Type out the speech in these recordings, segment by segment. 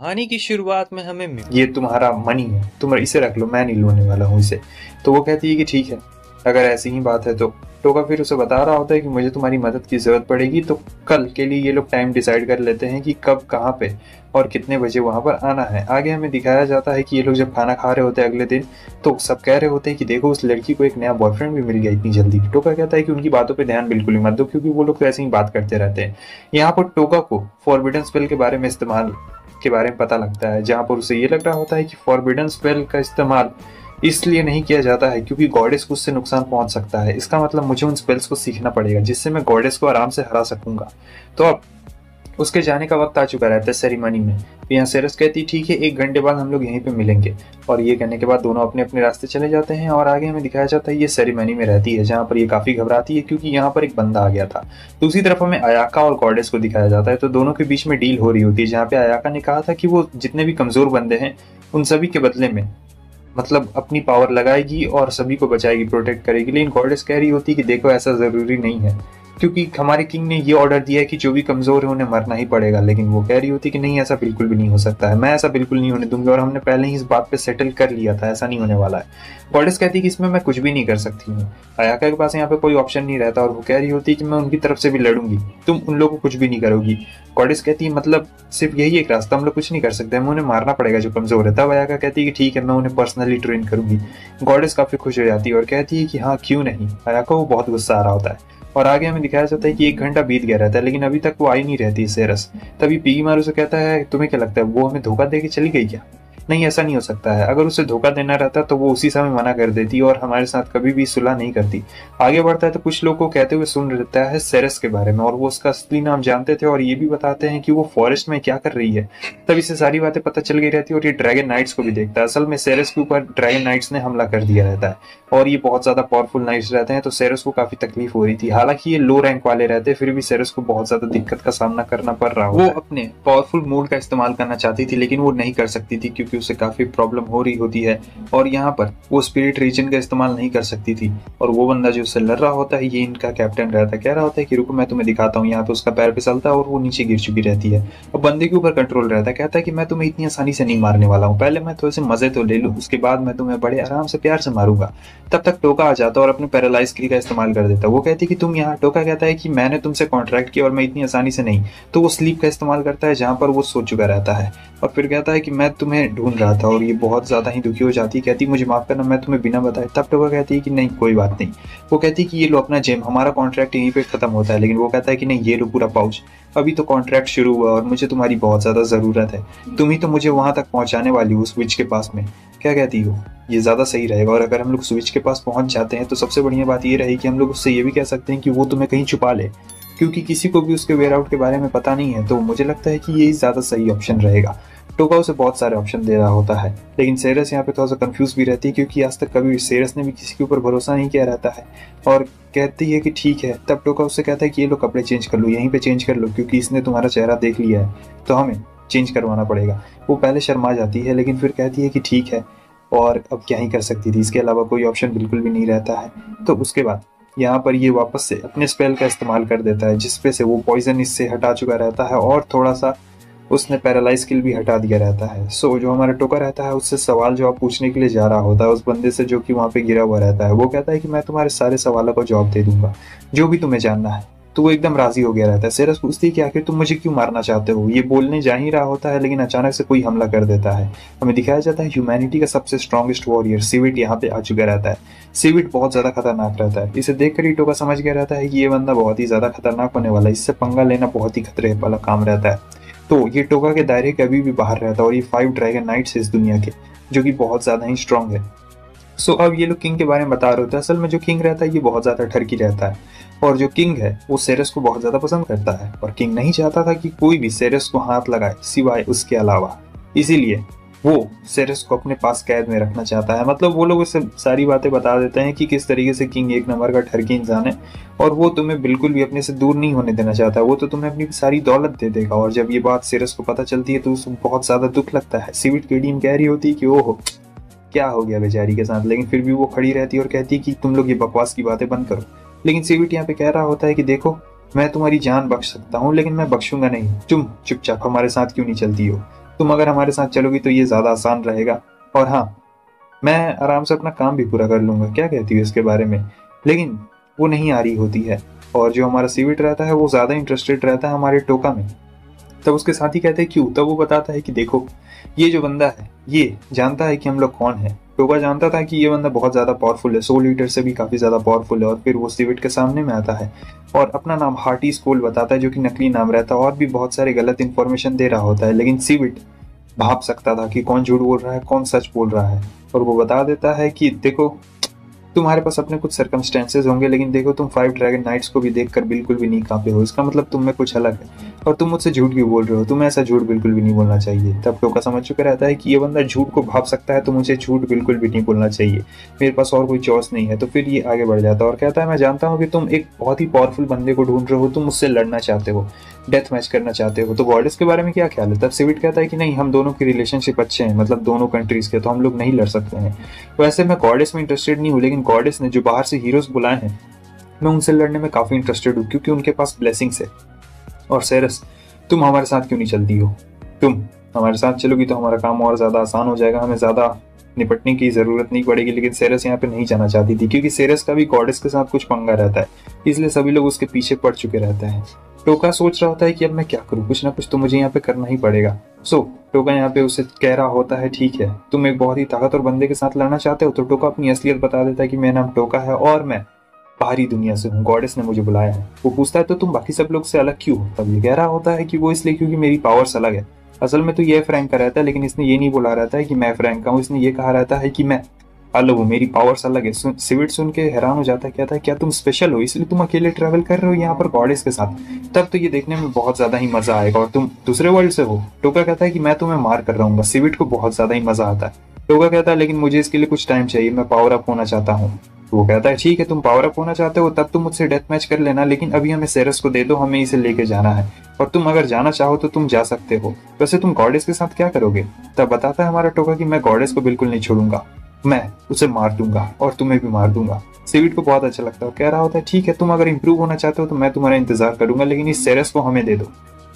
कहानी की शुरुआत में हमें ये तुम्हारा मनी है, तुम इसे रख लो, मैं नहीं लेने वाला हूँ इसे। तो वो कहती है कि ठीक है, अगर ऐसी ही बात है तो टोका फिर उसे बता रहा होता है कि मुझे तुम्हारी मदद की ज़रूरत पड़ेगी, तो कल के लिए ये लोग टाइम डिसाइड कर लेते हैं कि कब कहाँ पे और कितने बजे वहाँ पर आना है। आगे हमें दिखाया जाता है कि ये लोग जब खाना खा रहे होते हैं अगले दिन, तो सब कह रहे होते हैं कि देखो उस लड़की को एक नया बॉयफ्रेंड भी मिल गया इतनी जल्दी। टोका कहता है कि उनकी बातों पर ध्यान बिल्कुल ही मत दो, क्योंकि वो लोग तो ऐसे ही बात करते रहते हैं। यहाँ पर टोका को फॉरबिडन स्पेल के बारे में पता लगता है, जहाँ पर उसे ये लग रहा होता है कि फॉरबिडन स्पेल का इस्तेमाल इसलिए नहीं किया जाता है क्योंकि गॉडेस को उससे नुकसान पहुंच सकता है। इसका मतलब मुझे उन स्पेल्स को सीखना पड़ेगा जिससे मैं गॉडेस को आराम से हरा सकूंगा। तो अब उसके जाने का वक्त आ चुका रहता है सेरेमनी में। यहाँ सेरस कहती ठीक है, 1 घंटे बाद हम लोग यहीं पे मिलेंगे। और ये कहने के बाद दोनों अपने अपने रास्ते चले जाते हैं। और आगे हमें दिखाया जाता है ये सेरेमनी में रहती है, जहाँ पर ये काफी घबराती है क्योंकि यहाँ पर एक बंदा आ गया था। दूसरी तरफ हमें अयाका और गॉडेस को दिखाया जाता है। तो दोनों के बीच में डील हो रही होती है, जहाँ पे अयाका ने कहा था कि वो जितने भी कमजोर बंदे हैं उन सभी के बदले में मतलब अपनी पावर लगाएगी और सभी को बचाएगी, प्रोटेक्ट करेगी। लेकिन गॉडेस कह रही होती कि देखो ऐसा जरूरी नहीं है, क्योंकि हमारे किंग ने ये ऑर्डर दिया है कि जो भी कमजोर है उन्हें मरना ही पड़ेगा। लेकिन वो कह रही होती कि नहीं, ऐसा बिल्कुल भी नहीं हो सकता है, मैं ऐसा बिल्कुल नहीं होने दूंगी और हमने पहले ही इस बात पे सेटल कर लिया था, ऐसा नहीं होने वाला है। गॉडेस कहती है कि इसमें मैं कुछ भी नहीं कर सकती हूँ। अयाका के पास यहाँ पे कोई ऑप्शन नहीं रहता और वो कह रही होती है कि मैं उनकी तरफ से भी लड़ूंगी, तुम उन लोगों को कुछ भी नहीं करोगी। गॉडेस कहती है मतलब सिर्फ यही एक रास्ता, हम लोग कुछ नहीं कर सकते, हमें उन्हें मारना पड़ेगा जो कमजोर है। तब अयाका कहती है कि ठीक है, मैं उन्हें पर्सनली ट्रेन करूंगी। गॉडेस काफी खुश हो जाती है और कहती है कि हाँ क्यों नहीं। अयाका को बहुत गुस्सा आ रहा होता है। और आगे हमें दिखाया जाता है कि 1 घंटा बीत गया रहता है, लेकिन अभी तक वो आई नहीं रहती सेरस। तभी पीगी मारू से कहता है तुम्हें क्या लगता है वो हमें धोखा दे के चली गई क्या? नहीं, ऐसा नहीं हो सकता है। अगर उसे धोखा देना रहता तो वो उसी समय मना कर देती और हमारे साथ कभी भी सुलह नहीं करती। आगे बढ़ता है तो कुछ लोग को कहते हुए सुन रहता है सेरस के बारे में, और वो उसका असली नाम जानते थे और ये भी बताते हैं कि वो फॉरेस्ट में क्या कर रही है। तब इसे सारी बातें पता चल गई रहती है और ये ड्रैगन नाइट्स को भी देखता है। असल में सेरस के ऊपर ड्रैगन नाइट्स ने हमला कर दिया रहता है और ये बहुत ज्यादा पावरफुल नाइट्स रहते हैं, तो सेरस को काफी तकलीफ हो रही थी। हालांकि ये लो रैंक वाले रहते, फिर भी सेरस को बहुत ज्यादा दिक्कत का सामना करना पड़ रहा होता है। वो अपने पावरफुल मूड का इस्तेमाल करना चाहती थी, लेकिन वो नहीं कर सकती थी क्योंकि उसे काफी प्रॉब्लम हो रही होती है। और यहाँ पर वो स्पिरिट रीजन का इस्तेमाल नहीं कर सकती थी। और वो बंदा जो उससे लड़ रहा होता है ये इनका कैप्टन रहता है, कह रहा होता है कि रुको मैं तुम्हें दिखाता हूँ। यहाँ पे उसका पैर फिसलता है और वो नीचे गिर चुकी रहती है। और बंदे के ऊपर कंट्रोल रहता है, कहता है कि मैं तुम्हें इतनी आसानी से नहीं मारने वाला हूँ, पहले मैं थोड़े से मजे तो ले लूँ, उसके बाद मैं तुम्हें बड़े आराम से प्यार से मारूंगा। तब तक टोका आ जाता और अपने पैरालाइज स्किल का इस्तेमाल कर देता। वो कहती कि तुम यहाँ, टोका कहता है कि मैंने तुमसे कॉन्ट्रैक्ट किया और मैं इतनी आसानी से नहीं। तो वो स्लीप का इस्तेमाल करता है जहाँ पर वो सो चुका रहता है और फिर कहता है कि मैं तुम्हें ढूंढ रहा था। और ये बहुत ज्यादा ही दुखी हो जाती है, कहती मुझे माफ करना, मैं तुम्हें बिना बताए। तब टोका कहती है कि नहीं कोई बात नहीं। वो कहती है कि ये लो अपना जेम, हमारा कॉन्ट्रैक्ट यहीं पे खत्म होता है। लेकिन वो कहता है कि नहीं, ये लो पूरा पाउच, अभी तो कॉन्ट्रैक्ट शुरू हुआ और मुझे तुम्हारी बहुत ज्यादा जरूरत है, तुम ही तो मुझे वहां तक पहुंचाने वाली हो, स्विच के पास में। क्या कहती हो, ये ज्यादा सही रहेगा? और अगर हम लोग स्विच के पास पहुंच जाते हैं तो सबसे बढ़िया बात ये रहेगी कि हम लोग उससे ये भी कह सकते हैं कि वो तुम्हें कहीं छुपा ले, क्योंकि किसी को भी उसके वेयर आउट के बारे में पता नहीं है। तो मुझे लगता है कि यही ज्यादा सही ऑप्शन रहेगा। टोका उसे बहुत सारे ऑप्शन दे रहा होता है, लेकिन सेरस यहाँ पे थोड़ा सा कंफ्यूज भी रहती है क्योंकि आज तक कभी सेरस ने भी किसी के ऊपर भरोसा नहीं किया रहता है। और कहती है कि ठीक है। तब टोका उससे कहता है कि ये लो कपड़े चेंज कर लो, यहीं पे चेंज कर लो, क्योंकि इसने तुम्हारा चेहरा देख लिया है तो हमें चेंज करवाना पड़ेगा। वो पहले शर्मा जाती है, लेकिन फिर कहती है कि ठीक है, और अब क्या ही कर सकती थी, इसके अलावा कोई ऑप्शन बिल्कुल भी नहीं रहता है। तो उसके बाद यहाँ पर ये वापस से अपने स्पेल का इस्तेमाल कर देता है, जिसपे से वो पॉइजन इससे हटा चुका रहता है और थोड़ा सा उसने पैरालाइज स्किल भी हटा दिया रहता है। सो जो हमारा टोका रहता है उससे सवाल जवाब पूछने के लिए जा रहा होता है उस बंदे से जो कि वहाँ पे गिरा हुआ रहता है। वो कहता है कि मैं तुम्हारे सारे सवालों का जवाब दे दूंगा, जो भी तुम्हें जानना है। तो वो एकदम राजी हो गया रहता है। सेरस पूछती है कि आखिर तुम मुझे क्यों मारना चाहते हो? ये बोलने जा ही रहा होता है, लेकिन अचानक से कोई हमला कर देता है। हमें दिखाया जाता है ह्यूमैनिटी का सबसे स्ट्रॉन्गेस्ट वॉरियर सिविट यहाँ पे आ चुका रहता है। सिविट बहुत ज्यादा खतरनाक रहता है। इसे देखकर ही टोका समझ गया रहता है कि ये बंदा बहुत ही ज्यादा खतरनाक होने वाला है, इससे पंगा लेना बहुत ही खतरे वाला काम रहता है। तो ये टोका के दायरे के अभी भी बाहर रहता है और ये 5 ड्रैगन नाइट्स है इस दुनिया के, जो कि बहुत ज्यादा ही स्ट्रांग है। सो अब ये लोग किंग के बारे में बता रहे होते हैं। असल में जो किंग रहता है ये बहुत ज्यादा ठरकी रहता है, और जो किंग है वो सेरस को बहुत ज्यादा पसंद करता है। और किंग नहीं चाहता था कि कोई भी सेरस को हाथ लगाए सिवाय उसके अलावा, इसीलिए वो सेरस को अपने पास कैद में रखना चाहता है। मतलब वो लोग उसे सारी बातें बता देते हैं कि किस तरीके से किंग एक नंबर का ठरकी इंसान है और वो तुम्हें बिल्कुल भी अपने से दूर नहीं होने देना चाहता। वो तो तुम्हें अपनी सारी दौलत दे देगा। और जब ये बात सेरस को पता चलती है तो उसे बहुत ज्यादा दुख लगता है। सिविट की टीम कह रही होती है कि ओहो क्या हो गया बेचारी के साथ, लेकिन फिर भी वो खड़ी रहती है और कहती है कि तुम लोग ये बकवास की बातें बंद करो। लेकिन सिविट यहाँ पे कह रहा होता है कि देखो मैं तुम्हारी जान बख्श सकता हूँ, लेकिन मैं बख्शूंगा नहीं, तुम चुपचाप हमारे साथ क्यों नहीं चलती हो? तुम अगर हमारे साथ चलोगी तो ये ज़्यादा आसान रहेगा, और हाँ, मैं आराम से अपना काम भी पूरा कर लूंगा, क्या कहती हो इसके बारे में। लेकिन वो नहीं आ रही होती है, और जो हमारा सीविट रहता है वो ज़्यादा इंटरेस्टेड रहता है हमारे टोका में। तब उसके साथी कहते हैं क्यों, तब वो बताता है कि देखो, ये जो बंदा है ये जानता है कि हम लोग कौन है। टोका जानता था कि ये बंदा बहुत ज़्यादा पावरफुल है, 100 लीटर से भी काफ़ी ज़्यादा पावरफुल है, और फिर वो सिविट के सामने में आता है और अपना नाम हार्टी स्कूल बताता है, जो कि नकली नाम रहता है, और भी बहुत सारे गलत इन्फॉर्मेशन दे रहा होता है। लेकिन सिविट भाप सकता था कि कौन झूठ बोल रहा है, कौन सच बोल रहा है, और वो बता देता है कि देखो, तुम्हारे पास अपने कुछ सर्कमस्टेंसेज होंगे, लेकिन देखो, तुम 5 ड्रैगन नाइट्स को भी देखकर बिल्कुल भी नहीं कांपे हो, इसका मतलब तुम में कुछ अलग है, और तुम मुझसे झूठ क्यों बोल रहे हो, तुम्हें ऐसा झूठ बिल्कुल भी नहीं बोलना चाहिए। तब टोका समझ चुका रहता है कि ये बंदा झूठ को भाप सकता है, तो मुझे झूठ बिल्कुल भी नहीं बोलना चाहिए, मेरे पास और कोई चॉइस नहीं है। तो फिर ये आगे बढ़ जाता है और कहता है, मैं जानता हूँ कि तुम एक बहुत ही पावरफुल बंदे को ढूंढ रहे हो, तुम मुझसे लड़ना चाहते हो, डेथ मैच करना चाहते हो, तो गॉडेस के बारे में क्या ख्याल है। तब सिविट कहता है कि नहीं, हम दोनों की रिलेशनशिप अच्छे हैं, मतलब दोनों कंट्रीज के, तो हम लोग नहीं लड़ सकते हैं। वैसे मैं गॉडेस में इंटरेस्टेड नहीं हूँ, लेकिन गॉडेस ने जो बाहर से हीरोज बुलाए हैं, मैं उनसे लड़ने में काफी इंटरेस्टेड हूँ, क्योंकि उनके पास ब्लेसिंग्स है। और सेरस, तुम हमारे साथ क्यों नहीं चलती हो, तुम हमारे साथ चलोगी तो हमारा काम और ज्यादा आसान हो जाएगा, हमें ज्यादा निपटने की जरूरत नहीं पड़ेगी। लेकिन सेरस यहाँ पे नहीं जाना चाहती थी, क्योंकि सेरस का भी गॉडेस के साथ कुछ पंगा रहता है, इसलिए सभी लोग उसके पीछे पड़ चुके रहते हैं। टोका सोच रहा होता है कि अब मैं क्या करूँ, कुछ ना कुछ तो मुझे यहाँ पे करना ही पड़ेगा। टोका यहाँ पे उसे कह रहा होता है, ठीक है, तुम एक बहुत ही ताकतवर बंदे के साथ लड़ना चाहते हो। तो टोका अपनी असलियत बता देता है कि मेरा नाम टोका है और मैं बाहरी दुनिया से हूँ, गॉडेस ने मुझे बुलाया है। वो पूछता है, तो तुम बाकी सब लोग से अलग क्यों हो। तब ये कह रहा होता है कि वो इसलिए क्योंकि मेरी पावर्स अलग है। असल में तो ये फ्रैंक का रहता है, लेकिन इसने ये नहीं बोला रहता है कि मैं फ्रैंक का हूँ, इसने ये कहा रहता है कि मैं अलग हूँ, मेरी पावर्स अलग है। सिविट सुन के हैरान हो जाता है, कहता है क्या तुम स्पेशल हो, इसलिए तुम अकेले ट्रैवल कर रहे हो यहाँ पर गॉडेस के साथ। तब तो ये देखने में बहुत ज्यादा ही मजा आएगा, और तुम दूसरे वर्ल्ड से हो। टोका कहता है कि मैं तुम्हें मार कर रहूंगा। सिविट को बहुत ज्यादा ही मजा आता है। टोका कहता है, लेकिन मुझे इसके लिए कुछ टाइम चाहिए, मैं पावर अप होना चाहता हूँ। तो वो कहता है, ठीक है, तुम पावर अप होना चाहते हो, तब तुम मुझसे डेथ मैच कर लेना, लेकिन अभी हमें सेरस को दे दो, हमें इसे लेके जाना है, और तुम अगर जाना चाहो तो तुम जा सकते हो। वैसे तुम गॉडेस के साथ क्या करोगे। तब बताता है हमारा टोका कि मैं गॉडेस को बिल्कुल नहीं छोड़ूंगा, मैं उसे मार दूंगा और तुम्हें भी मार दूंगा। सिविट को बहुत अच्छा लगता है, कह रहा होता है, ठीक है, तुम अगर इंप्रूव होना चाहते हो तो मैं तुम्हारा इंतजार करूंगा, लेकिन इस सेरस को हमें दे दो।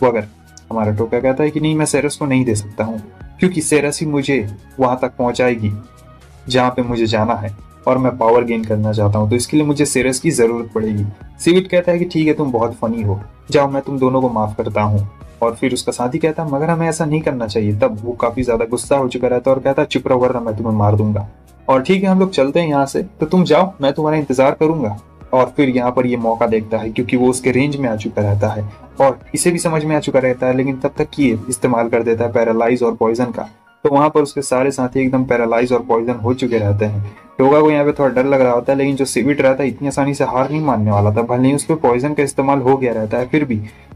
वो अगर हमारा टोका कहता है कि नहीं, मैं सेरस को नहीं दे सकता हूँ, क्योंकि सेरस ही मुझे वहां तक पहुंचाएगी जहाँ पे मुझे जाना है, और मैं पावर गेन करना चाहता हूँ, तो इसके लिए मुझे सेरस की जरूरत पड़ेगी। सिविट कहता है कि ठीक है, तुम बहुत फनी हो, जाओ, मैं तुम दोनों को माफ करता हूँ। और फिर उसका साथी कहता है, मगर हमें ऐसा नहीं करना चाहिए। तब वो काफी ज्यादा गुस्सा हो चुका रहता है और कहता है, चुप रहो वरना मैं तुम्हें मार दूंगा। और ठीक है, हम लोग चलते हैं यहाँ से, तो तुम जाओ, मैं तुम्हारा इंतजार करूंगा। और फिर यहाँ पर ये मौका देखता है, क्योंकि वो उसके रेंज में आ चुका रहता है और इसे भी समझ में आ चुका रहता है, लेकिन तब तक ये इस्तेमाल कर देता है पैरालाइज और पॉइजन का। तो वहां पर उसके सारे साथी एकदम पैरालाइज और पॉइजन हो चुके रहते हैं। टोगा को यहाँ पे थोड़ा डर लग रहा होता है, लेकिन जो सिविट रहता है इतनी आसानी से हार नहीं मानने वाला था। भले ही उस पर पॉइजन का इस्तेमाल हो गया रहता है,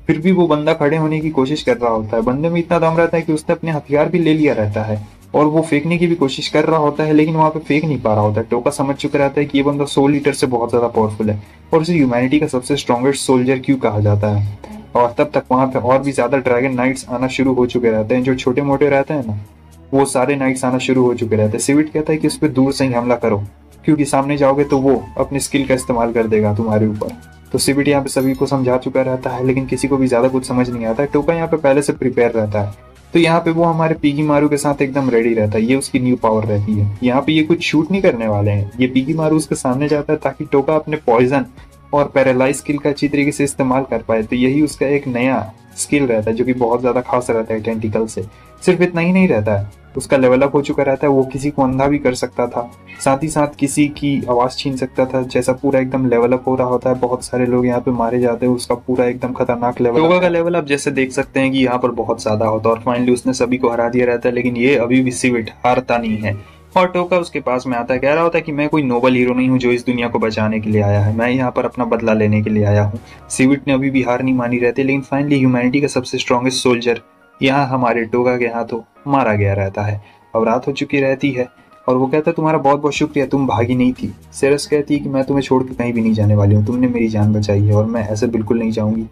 फिर भी वो बंदा खड़े होने की कोशिश कर रहा होता है। बंदे में इतना दम रहता है कि उसने अपने हथियार भी ले लिया रहता है, और वो फेंकने की भी कोशिश कर रहा होता है, लेकिन वहां पे फेंक नहीं पा रहा होता है। टोका समझ चुका रहता है कि ये बंदा 100 लीटर से बहुत ज्यादा पावरफुल है, और उसे ह्यूमैनिटी का सबसे स्ट्रॉन्गेस्ट सोल्जर क्यों कहा जाता है। और तब तक वहां पे और भी ज्यादा ड्रैगन नाइट्स आना शुरू हो चुके रहते हैं। जो छोटे मोटे रहते हैं ना, वो सारे नाइट्स आना शुरू हो चुके रहते हैं। सिविट कहता है कि उस पर दूर से ही हमला करो, क्योंकि सामने जाओगे तो वो अपनी स्किल का इस्तेमाल कर देगा तुम्हारे ऊपर। तो सिविट यहाँ पे सभी को समझा चुका रहता है, लेकिन किसी को भी ज्यादा कुछ समझ नहीं आता है। टोका यहाँ पे पहले से प्रिपेयर रहता है, तो यहाँ पे वो हमारे पीगी मारू के साथ एकदम रेडी रहता है। ये उसकी न्यू पावर रहती है। यहाँ पे ये कुछ शूट नहीं करने वाले हैं, ये पीगी मारू उसके सामने जाता है ताकि टोका अपने पॉइजन और पैरालाइज स्किल का अच्छी तरीके से इस्तेमाल कर पाए। तो यही उसका एक नया स्किल रहता है, जो कि बहुत ज्यादा खास रहता है टेंटिकल से। सिर्फ इतना ही नहीं रहता है, उसका लेवल अप हो चुका रहता है, वो किसी को अंधा भी कर सकता था, साथ ही साथ किसी की आवाज छीन सकता था। जैसा पूरा एकदम लेवल अप हो रहा होता है, बहुत सारे लोग यहाँ पे मारे जाते हैं, उसका पूरा एकदम खतरनाक लेवल। टोगा का लेवल अप जैसे देख सकते हैं कि यहाँ पर बहुत ज्यादा होता है, और फाइनली उसने सभी को हरा दिया रहता है। लेकिन ये अभी भी सिविट हारता नहीं है, और टोका उसके पास में आता है, कह रहा होता है कि मैं कोई नोबल हीरो नहीं हूँ जो इस दुनिया को बचाने के लिए आया है, मैं यहाँ पर अपना बदला लेने के लिए आया हूँ। सिविट ने अभी भी हार नहीं मानी रहती, लेकिन फाइनली ह्यूमैनिटी का सबसे स्ट्रॉन्गेस्ट सोल्जर यहाँ हमारे टोगा के हाथों मारा गया रहता है। अब रात हो चुकी रहती है, और वो कहता है, तुम्हारा बहुत बहुत शुक्रिया, तुम भागी नहीं थी। सेरस कहती है कि मैं तुम्हें छोड़ के कहीं भी नहीं जाने वाली हूँ, तुमने मेरी जान बचाई है और मैं ऐसे बिल्कुल नहीं जाऊंगी।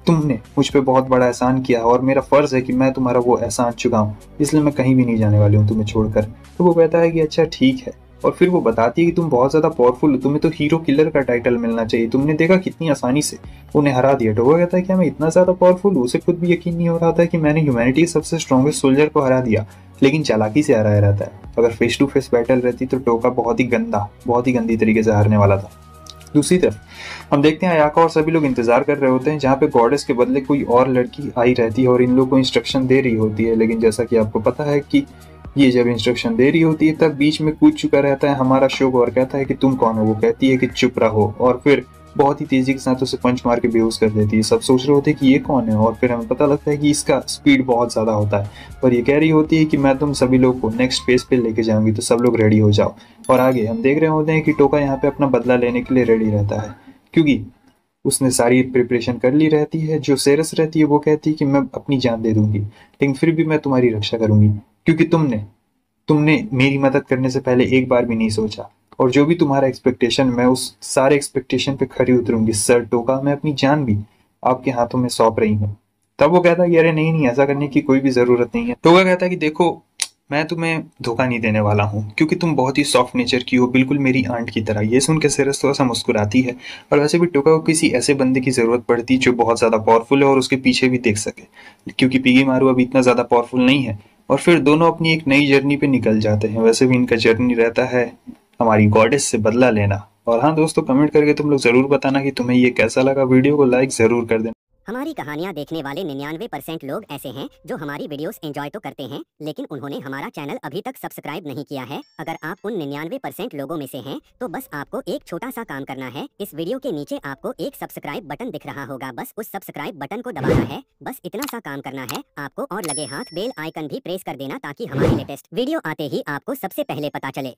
तुमने मुझ पे बहुत बड़ा एहसान किया, और मेरा फर्ज है कि मैं तुम्हारा वो एहसान चुकाऊं, इसलिए मैं कहीं भी नहीं जाने वाली हूँ तुम्हें छोड़कर। तो वो कहता है कि अच्छा ठीक है, और फिर वो बताती है कि तुम बहुत ज़्यादा पावरफुल हो, तुम्हें तो हीरो किलर का टाइटल मिलना चाहिए, तुमने देखा कितनी आसानी से उन्हें हरा दिया। टोगा कहता है क्या मैं इतना ज़्यादा पावरफुल हूँ? उसे खुद भी यकीन नहीं हो रहा था कि मैंने ह्यूमैनिटी के सबसे स्ट्रॉन्गेस्ट सोल्जर को हरा दिया, लेकिन चालाकी से हराया रहता है। अगर फेस टू फेस बैटल रहती तो टोका बहुत ही गंदी तरीके से हारने वाला था। दूसरी तरफ हम देखते हैं अयाका और सभी लोग इंतजार कर रहे होते हैं जहाँ पे गॉडेस के बदले कोई और लड़की आई रहती है और इन लोगों को इंस्ट्रक्शन दे रही होती है। लेकिन जैसा कि आपको पता है कि ये जब इंस्ट्रक्शन दे रही होती है तब बीच में कूद चुका रहता है हमारा शोग और कहता है कि तुम कौन हो। वो कहती है कि चुप रहो और फिर बहुत ही तेजी के साथ उसे पंच मार के बेहोश कर देती है। सब सोच रहे होते हैं कि ये कौन है और फिर हमें पता लगता है कि इसका स्पीड बहुत ज्यादा होता है और ये कह रही होती है कि मैं तुम सभी लोग को नेक्स्ट फेज पे लेके जाऊंगी, तो सब लोग रेडी हो जाओ। और आगे हम देख रहे होते हैं कि टोका यहाँ पे अपना बदला लेने के लिए रेडी रहता है क्योंकि उसने सारी प्रिपरेशन कर ली रहती है। जो सेरस रहती है वो कहती है कि मैं अपनी जान दे दूंगी, लेकिन फिर भी मैं तुम्हारी रक्षा करूंगी क्योंकि तुमने तुमने मेरी मदद करने से पहले एक बार भी नहीं सोचा, और जो भी तुम्हारा एक्सपेक्टेशन मैं उस सारे एक्सपेक्टेशन पे खरी उतरूंगी सर टोका, मैं अपनी जान भी आपके हाथों में सौंप रही हूँ। तब वो कहता है कि अरे नहीं नहीं, ऐसा करने की कोई भी जरूरत नहीं है। टोका कहता है कि देखो मैं तुम्हें धोखा नहीं देने वाला हूँ क्योंकि तुम बहुत ही सॉफ्ट नेचर की हो, बिल्कुल मेरी आंट की तरह। ये सुन के सिरस थोड़ा सा मुस्कुराती है और वैसे भी टोका को किसी ऐसे बंदे की जरूरत पड़ती जो बहुत ज्यादा पावरफुल है और उसके पीछे भी देख सके क्योंकि पिगी मारू अभी इतना ज्यादा पावरफुल नहीं है। और फिर दोनों अपनी एक नई जर्नी पे निकल जाते हैं। वैसे भी इनका जर्नी रहता है हमारी गॉडेस से बदला लेना। और हाँ दोस्तों, कमेंट करके तुम लोग जरूर बताना कि तुम्हें ये कैसा लगा। वीडियो को लाइक जरूर कर देना। हमारी कहानियाँ देखने वाले 99% लोग ऐसे हैं जो हमारी वीडियोस एंजॉय तो करते हैं, लेकिन उन्होंने हमारा चैनल अभी तक सब्सक्राइब नहीं किया है। अगर आप उन 99% लोगों में से हैं, तो बस आपको एक छोटा सा काम करना है। इस वीडियो के नीचे आपको एक सब्सक्राइब बटन दिख रहा होगा, बस उस सब्सक्राइब बटन को दबाना है। बस इतना सा काम करना है आपको, और लगे हाथ बेल आइकन भी प्रेस कर देना ताकि हमारी लेटेस्ट वीडियो आते ही आपको सबसे पहले पता चले।